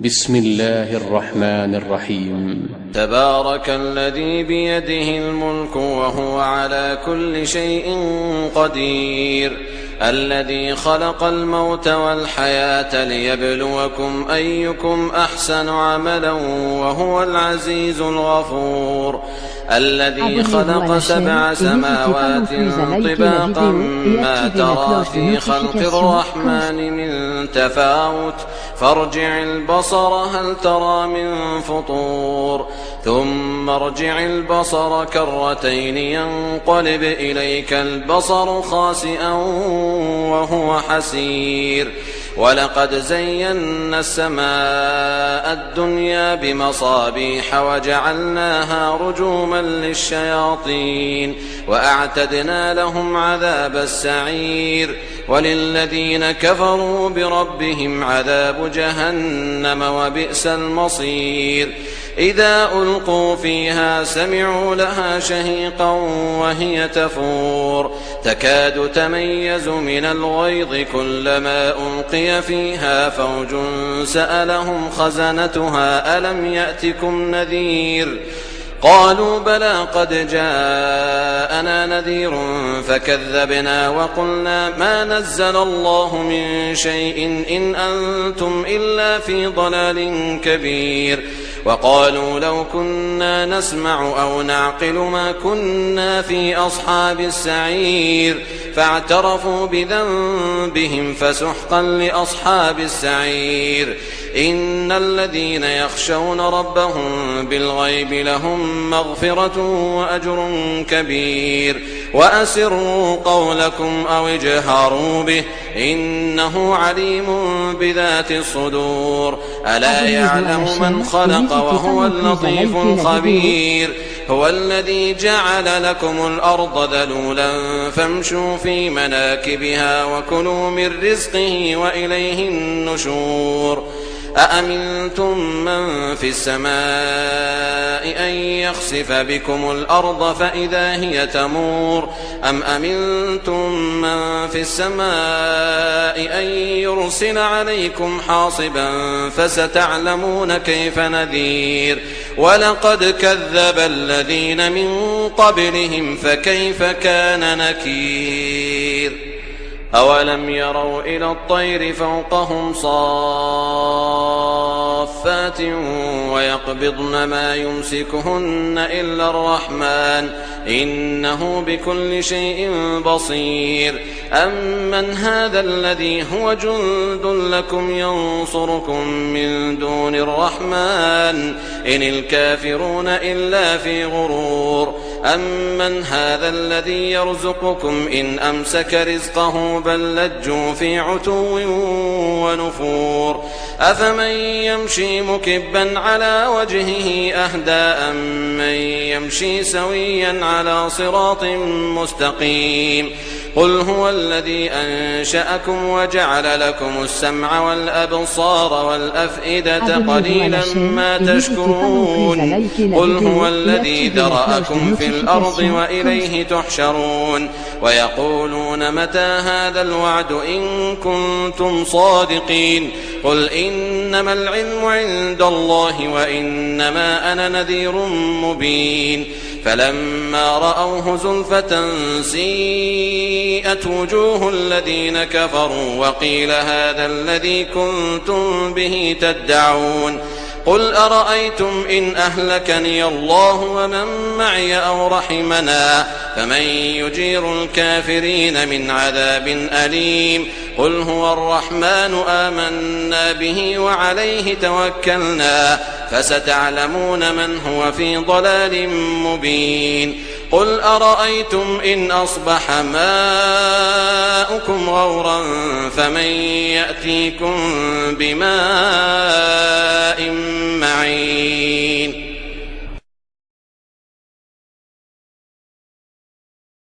بسم الله الرحمن الرحيم. تبارك الذي بيده الملك وهو على كل شيء قدير، الذي خلق الموت والحياة ليبلوكم أيكم أحسن عملا وهو العزيز الغفور، الذي خلق 7 سماوات طباقا ما ترى في خلق الرحمن من تفاوت فارجع البصر هل ترى من فطور، ثم ارجع البصر كرتين ينقلب إليك البصر خاسئا وهو حسير، ولقد زينا السماء الدنيا بمصابيح وجعلناها رجوما للشياطين وأعتدنا لهم عذاب السعير، وللذين كفروا بربهم عذاب جهنم وبئس المصير. إذا ألقوا فيها سمعوا لها شهيقا وهي تفور تكاد تميز من الغيظ كلما ألقي فيها فوج سألهم خزنتها ألم يأتكم نذير قالوا بلى قد جاءنا نذير فكذبنا وقلنا ما نزل الله من شيء إن أنتم إلا في ضلال كبير، وقالوا لو كنا نسمع أو نعقل ما كنا في أصحاب السعير، فاعترفوا بذنبهم فسحقا لأصحاب السعير. إن الذين يخشون ربهم بالغيب لهم مغفرة وأجر كبير، وأسروا قولكم أو اجهروا به إنه عليم بذات الصدور. ألا يعلم من خلق وهو اللطيف الخبير. هو الذي جعل لكم الأرض ذلولا فامشوا في مناكبها وكلوا من رزقه وإليه النشور. أأمنتم من في السماء أن يخسف بكم الأرض فإذا هي تمور، أم أمنتم من في السماء أن يرسل عليكم حاصبا فستعلمون كيف نذير. ولقد كذب الذين من قبلهم فكيف كان نكير. أولم يروا إلى الطير فوقهم صافات ويقبضن ما يمسكهن إلا الرحمن إنه بكل شيء بصير. أمن هذا الذي هو جند لكم ينصركم من دون الرحمن إن الكافرون إلا في غرور. أمن هذا الذي يرزقكم إن أمسك رزقه بل لجوا في عتو ونفور. أفمن يمشي مكبا على وجهه أهدى أمن يمشي سويا على صراط مستقيم. قل هو الذي أنشأكم وجعل لكم السمع والأبصار والأفئدة قليلا ما تشكرون. قل هو الذي ذرأكم في الأرض وإليه تحشرون. ويقولون متى هذا الوعد إن كنتم صادقين. قل إنما العلم عند الله وإنما أنا نذير مبين. فلما رأوه زلفة سيئت وجوه الذين كفروا وقيل هذا الذي كنتم به تدعون. قل أرأيتم إن أهلكني الله ومن معي أو رحمنا فمن يجير الكافرين من عذاب أليم. قل هو الرحمن آمنا به وعليه توكلنا فستعلمون من هو في ضلال مبين. قل أرأيتم إن أصبح ماؤكم غورا فمن يأتيكم بماء معين.